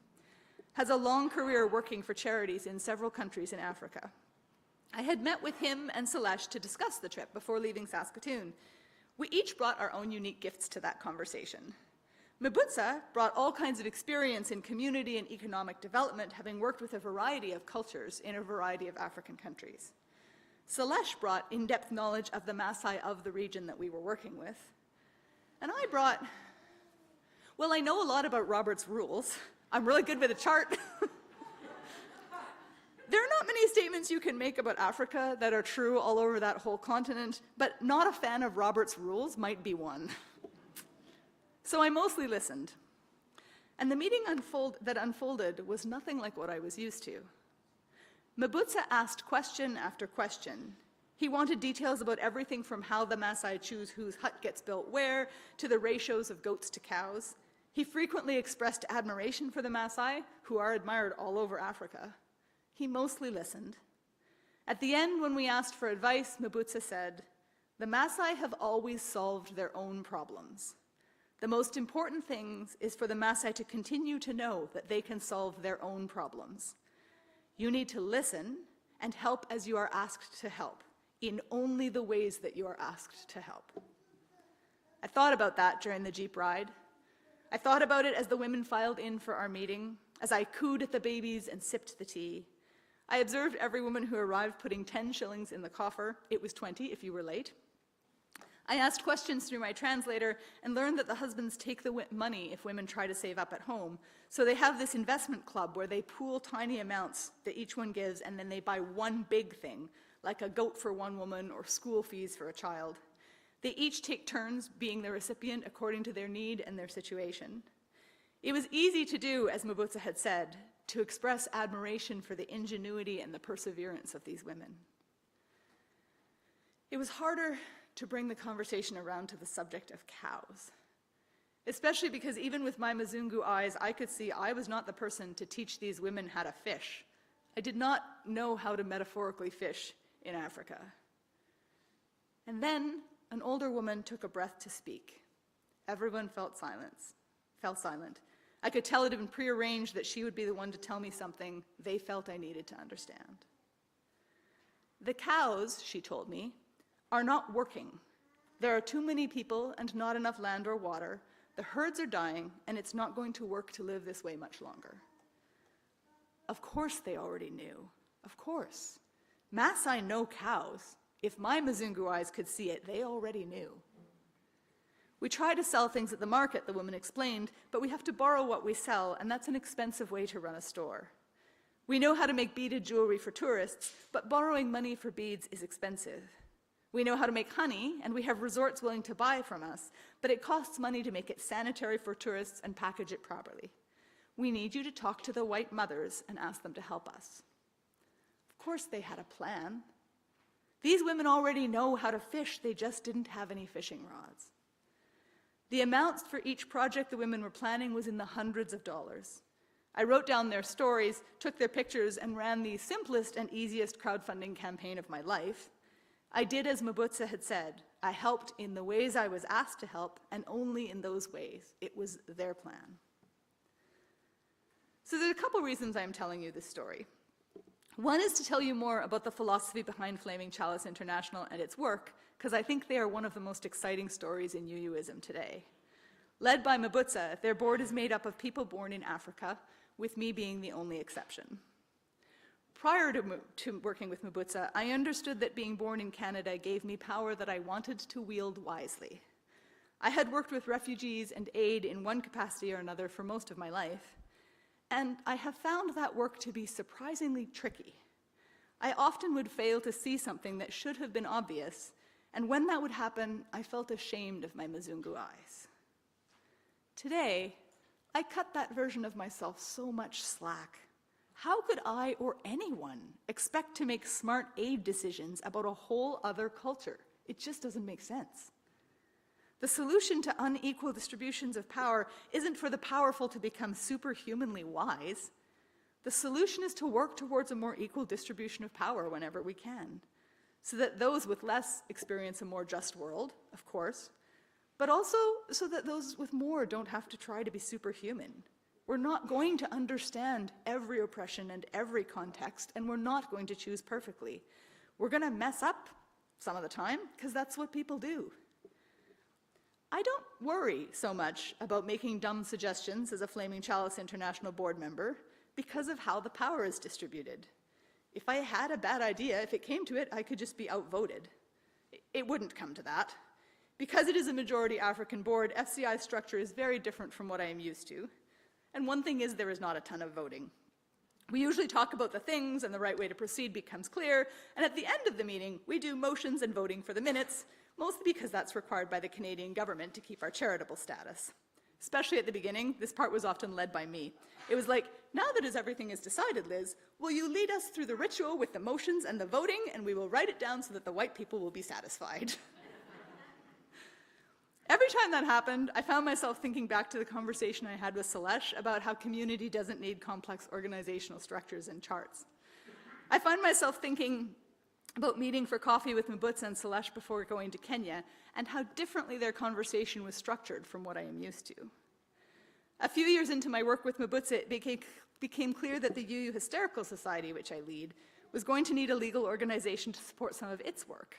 has a long career working for charities in several countries in Africa. I had met with him and Celeste to discuss the trip before leaving Saskatoon. We each brought our own unique gifts to that conversation. Mwibutsa brought all kinds of experience in community and economic development, having worked with a variety of cultures in a variety of African countries. Celeste brought in-depth knowledge of the Maasai of the region that we were working with. And I brought, well, I know a lot about Robert's rules. I'm really good with a chart. There are not many statements you can make about Africa that are true all over that whole continent, but not a fan of Robert's rules might be one. So I mostly listened. And the meeting that unfolded was nothing like what I was used to. Mwibutsa asked question after question. He wanted details about everything from how the Maasai choose whose hut gets built where, to the ratios of goats to cows. He frequently expressed admiration for the Maasai, who are admired all over Africa. He mostly listened. At the end, when we asked for advice, Mwibutsa said, "The Maasai have always solved their own problems. The most important thing is for the Maasai to continue to know that they can solve their own problems. You need to listen and help as you are asked to help, in only the ways that you are asked to help." I thought about that during the Jeep ride. I thought about it as the women filed in for our meeting, as I cooed at the babies and sipped the tea. I observed every woman who arrived putting 10 shillings in the coffer. It was 20 if you were late. I asked questions through my translator and learned that the husbands take the money if women try to save up at home. So they have this investment club where they pool tiny amounts that each one gives, and then they buy one big thing, like a goat for one woman or school fees for a child. They each take turns being the recipient according to their need and their situation. It was easy to do, as Mwibutsa had said, to express admiration for the ingenuity and the perseverance of these women. It was harder to bring the conversation around to the subject of cows, especially because even with my Muzungu eyes, I could see I was not the person to teach these women how to fish. I did not know how to metaphorically fish in Africa. And then an older woman took a breath to speak. Everyone fell silent. I could tell it had been prearranged that she would be the one to tell me something they felt I needed to understand. The cows, she told me, are not working. There are too many people and not enough land or water. The herds are dying, and it's not going to work to live this way much longer. Of course they already knew. Of course. Maasai know cows. If my Muzungu eyes could see it, they already knew. We try to sell things at the market, the woman explained, but we have to borrow what we sell, and that's an expensive way to run a store. We know how to make beaded jewelry for tourists, but borrowing money for beads is expensive. We know how to make honey, and we have resorts willing to buy from us, but it costs money to make it sanitary for tourists and package it properly. We need you to talk to the white mothers and ask them to help us. Of course they had a plan. These women already know how to fish, they just didn't have any fishing rods. The amounts for each project the women were planning was in the hundreds of dollars. I wrote down their stories, took their pictures, and ran the simplest and easiest crowdfunding campaign of my life. I did as Mwibutsa had said. I helped in the ways I was asked to help, and only in those ways. It was their plan. So there's a couple reasons I'm telling you this story. One is to tell you more about the philosophy behind Flaming Chalice International and its work, because I think they are one of the most exciting stories in UUism today. Led by Mwibutsa, their board is made up of people born in Africa, with me being the only exception. Prior to working with Mwibutsa, I understood that being born in Canada gave me power that I wanted to wield wisely. I had worked with refugees and aid in one capacity or another for most of my life, and I have found that work to be surprisingly tricky. I often would fail to see something that should have been obvious, and when that would happen, I felt ashamed of my Muzungu eyes. Today, I cut that version of myself so much slack. How could I or anyone expect to make smart aid decisions about a whole other culture? It just doesn't make sense. The solution to unequal distributions of power isn't for the powerful to become superhumanly wise. The solution is to work towards a more equal distribution of power whenever we can, so that those with less experience a more just world, of course, but also so that those with more don't have to try to be superhuman. We're not going to understand every oppression and every context, and we're not going to choose perfectly. We're going to mess up some of the time, because that's what people do. I don't worry so much about making dumb suggestions as a Flaming Chalice International board member because of how the power is distributed. If I had a bad idea, if it came to it, I could just be outvoted. It wouldn't come to that. Because it is a majority African board, FCI's structure is very different from what I am used to. And one thing is there is not a ton of voting. We usually talk about the things and the right way to proceed becomes clear, and at the end of the meeting, we do motions and voting for the minutes, mostly because that's required by the Canadian government to keep our charitable status. Especially at the beginning, this part was often led by me. It was like, now that everything is decided, Liz, will you lead us through the ritual with the motions and the voting, and we will write it down so that the white people will be satisfied. Every time that happened, I found myself thinking back to the conversation I had with Salesh about how community doesn't need complex organizational structures and charts. I find myself thinking about meeting for coffee with Mwibutsa and Salesh before going to Kenya, and how differently their conversation was structured from what I am used to. A few years into my work with Mwibutsa, it became clear that the UU Hysterical Society, which I lead, was going to need a legal organization to support some of its work.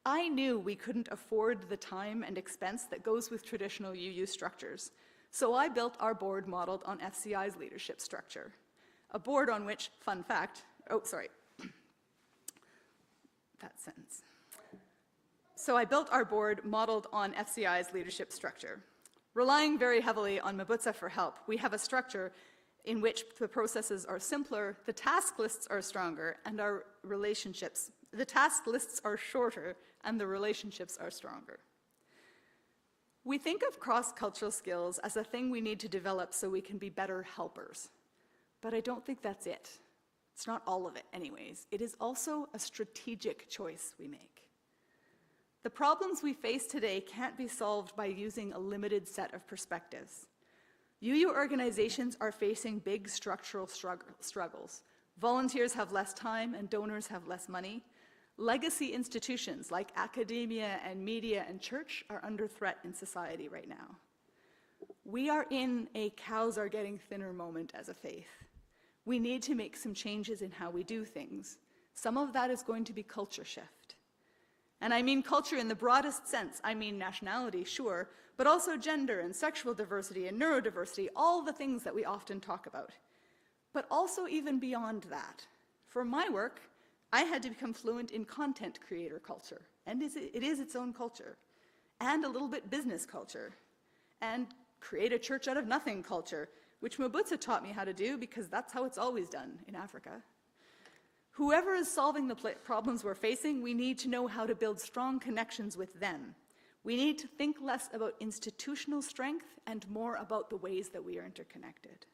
I knew we couldn't afford the time and expense that goes with traditional UU structures, so I built our board modeled on FCI's leadership structure. A board on which, fun fact, that sentence. So I built our board modeled on FCI's leadership structure. Relying very heavily on Mwibutsa for help, we have a structure in which the processes are simpler, the task lists are stronger, and the task lists are shorter, and the relationships are stronger. We think of cross-cultural skills as a thing we need to develop so we can be better helpers. But I don't think that's it. It's not all of it anyways. It is also a strategic choice we make. The problems we face today can't be solved by using a limited set of perspectives. UU organizations are facing big structural struggles. Volunteers have less time and donors have less money. Legacy institutions like academia and media and church are under threat in society right now. We are in a cows are getting thinner moment as a faith. We need to make some changes in how we do things. Some of that is going to be culture shift. And I mean culture in the broadest sense. I mean nationality, sure, but also gender and sexual diversity and neurodiversity, all the things that we often talk about. But also even beyond that. For my work, I had to become fluent in content creator culture, and it is its own culture, and a little bit business culture, and create a church out of nothing culture, which Mwibutsa taught me how to do because that's how it's always done in Africa. Whoever is solving the problems we're facing, we need to know how to build strong connections with them. We need to think less about institutional strength and more about the ways that we are interconnected.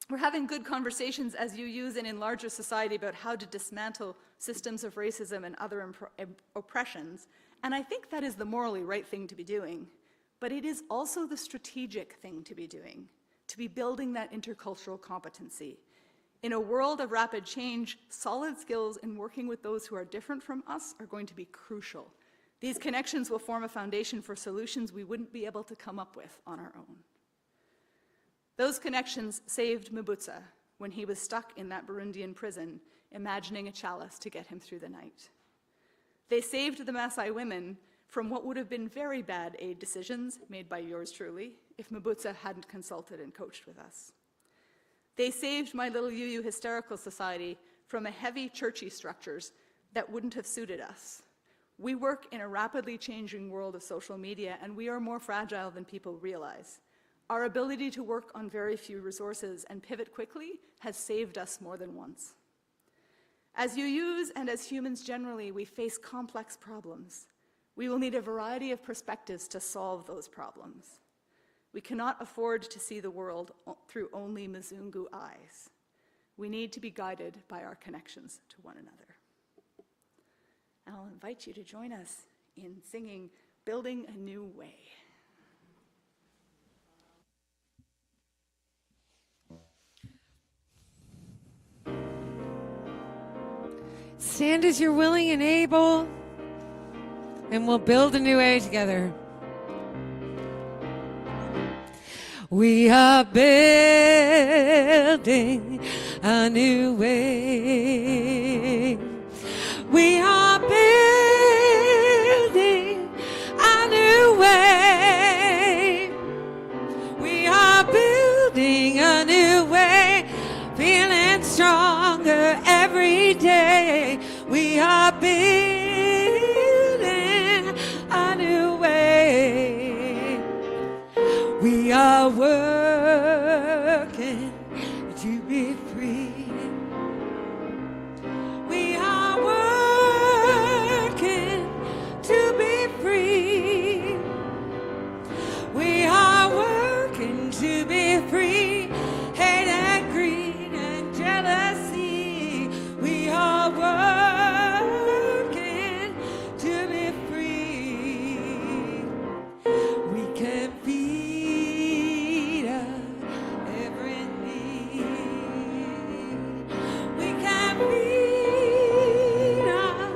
We're having good conversations as UUs and in larger society about how to dismantle systems of racism and other oppressions, and I think that is the morally right thing to be doing. But it is also the strategic thing to be doing, to be building that intercultural competency. In a world of rapid change, solid skills in working with those who are different from us are going to be crucial. These connections will form a foundation for solutions we wouldn't be able to come up with on our own. Those connections saved Mwibutsa when he was stuck in that Burundian prison, imagining a chalice to get him through the night. They saved the Maasai women from what would have been very bad aid decisions made by yours truly if Mwibutsa hadn't consulted and coached with us. They saved my little UU Hysterical Society from a heavy churchy structures that wouldn't have suited us. We work in a rapidly changing world of social media, and we are more fragile than people realize. Our ability to work on very few resources and pivot quickly has saved us more than once. As UUs and as humans generally, we face complex problems. We will need a variety of perspectives to solve those problems. We cannot afford to see the world through only Muzungu eyes. We need to be guided by our connections to one another. I'll invite you to join us in singing Building a New Way. Stand as you're willing and able, and we'll build a new way together. We are building a new way. We are building a new way. We are building a new way, feeling stronger every day. We are building a new way. We are working to be free. We are working to be free. We are working to be free. Hate and greed and jealousy. We are working to be free. We can feed our every need. We can feed our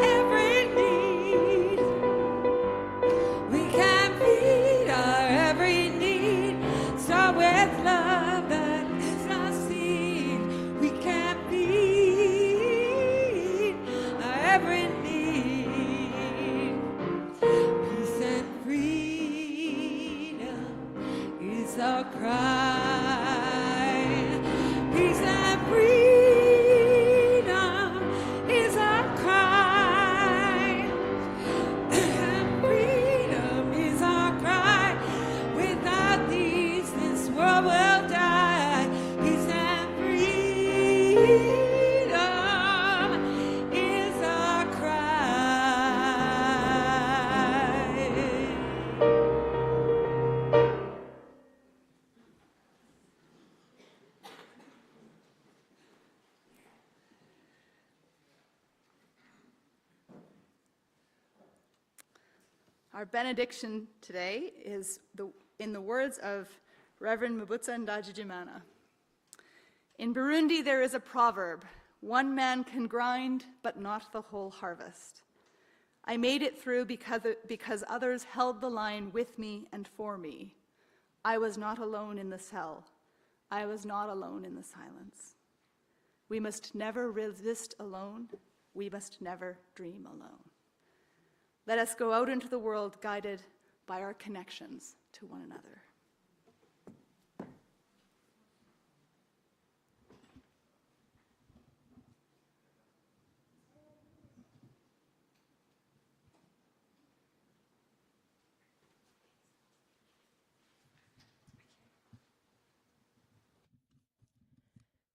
every need. We can feed our every need. Start with love that is our seed. We can feed our every need. Peace and freedom is our cry. Peace and freedom is our cry. Freedom is our cry. Without these, this world will die. Peace and freedom is our cry. Our benediction today is in the words of Reverend Mwibutsa Ndagijimana. In Burundi, there is a proverb, one man can grind, but not the whole harvest. I made it through because others held the line with me and for me. I was not alone in the cell. I was not alone in the silence. We must never resist alone. We must never dream alone. Let us go out into the world guided by our connections to one another.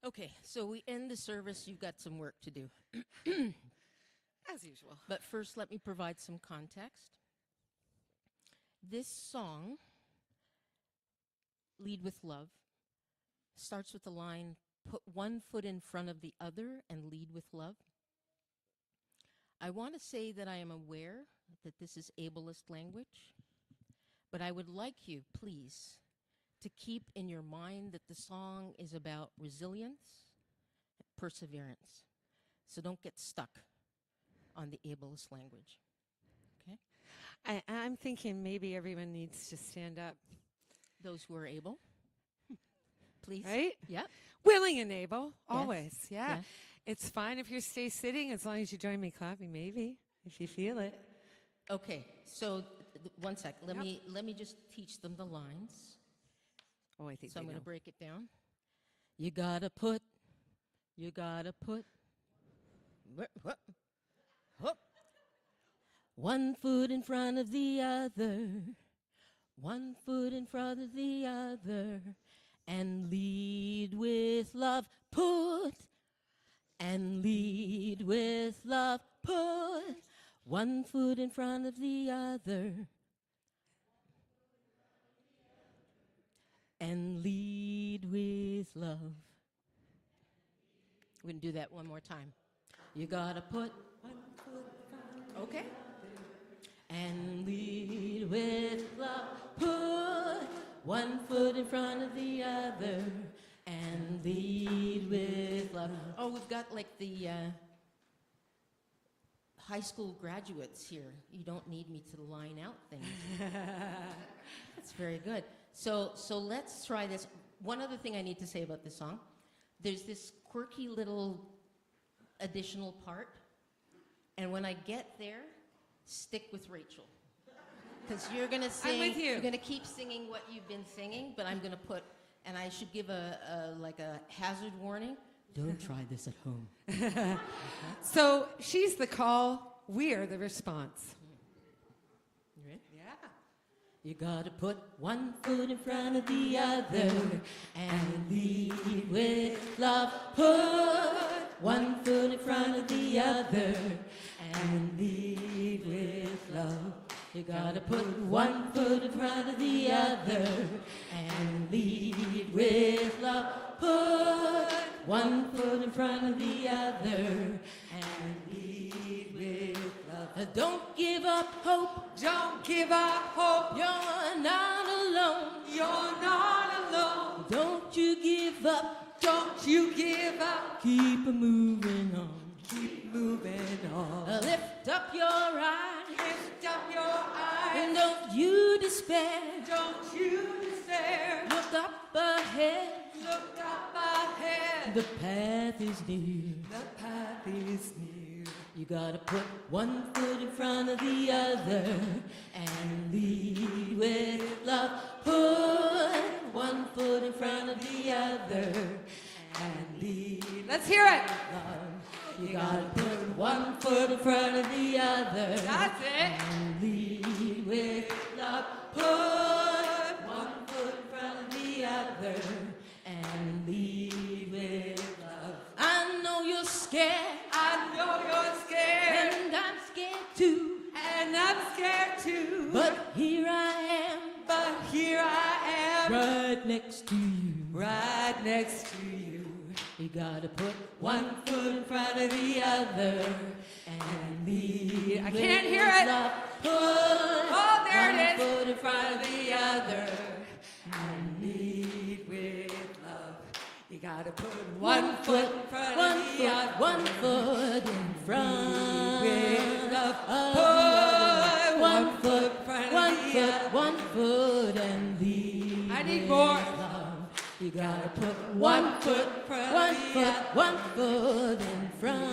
Okay, so we end the service. You've got some work to do. As usual. But first, let me provide some context. This song, Lead with Love, starts with the line, put one foot in front of the other and lead with love. I want to say that I am aware that this is ableist language, but I would like you, please, to keep in your mind that the song is about resilience, perseverance. So don't get stuck on the ableist language. Okay? I'm thinking maybe everyone needs to stand up. Those who are able, please. Right? Yeah. Willing and able, always. Yeah. Yeah. It's fine if you stay sitting as long as you join me clapping, maybe, if you feel it. Okay, so 1 sec. Let me just teach them the lines. Oh, I think So I'm they going know. to break it down. You gotta put. Hup. One foot in front of the other. One foot in front of the other. And lead with love. Put. And lead with love. Put. One foot in front of the other. And lead with love. We're going to do that one more time. You gotta put one foot in front. Okay. And lead with love. Put one foot in front of the other. And lead with love. Oh, we've got like the high school graduates here. You don't need me to line out things. That's very good. So let's try this. One other thing I need to say about this song. There's this quirky little additional part. And when I get there, stick with Rachel. Because you're going to sing. I'm with you. You're going to keep singing what you've been singing, but I'm going to put, and I should give a hazard warning. Don't try this at home. So she's the call. We are the response. You ready? Yeah. You gotta put one foot in front of the other and lead with love. Put one foot in front of the other and lead with love. You gotta put one foot in front of the other and lead with love. Put one foot in front of the other and lead with love. Don't give up hope. Don't give up hope. You're not alone. You're not alone. Don't you give up. Don't you give up. Keep moving on. Keep moving on. Lift up your eyes. Lift up your eyes. And don't you despair. Don't you despair. Look up ahead. Look up ahead. The path is near. The path is near. You gotta put one foot in front of the other and lead with love. Put one foot in front of the other and lead. Let's hear it. You gotta put one foot in front of the other. That's it. And lead with love. Put one foot in front of the other and lead with love. I know you're scared. I know you're scared. And I'm scared too. And I'm scared too. But here I am. But here I am. Right next to you. Right next to you. You gotta put one foot in front of the other and lead. I can't hear it. Love. Put Oh, there it is. one foot in front of the other And lead with love. You gotta put one foot in front one of the foot, other. one foot in front With love. of Put the other. one foot in front one of the foot, other. one foot and lead. I need with more. love. You gotta put One foot in front one of the foot, other. one foot in front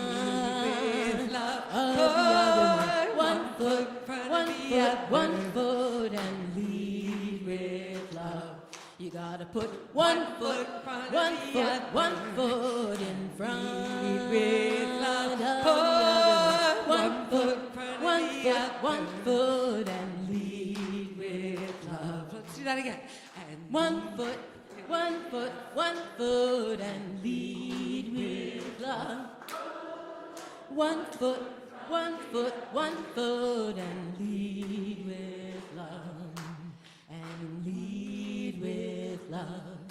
With love. of the other. Put One foot, in front one of the foot, other. one foot, and lead with love. You gotta put one foot, in front of one the foot, other. one foot in front with love. of the Put other. one foot in front of one the foot, other. one foot, and lead with love. Let's do that again. And One foot, one foot, and lead with love. One foot, one foot, one foot, and lead with love. And lead with love.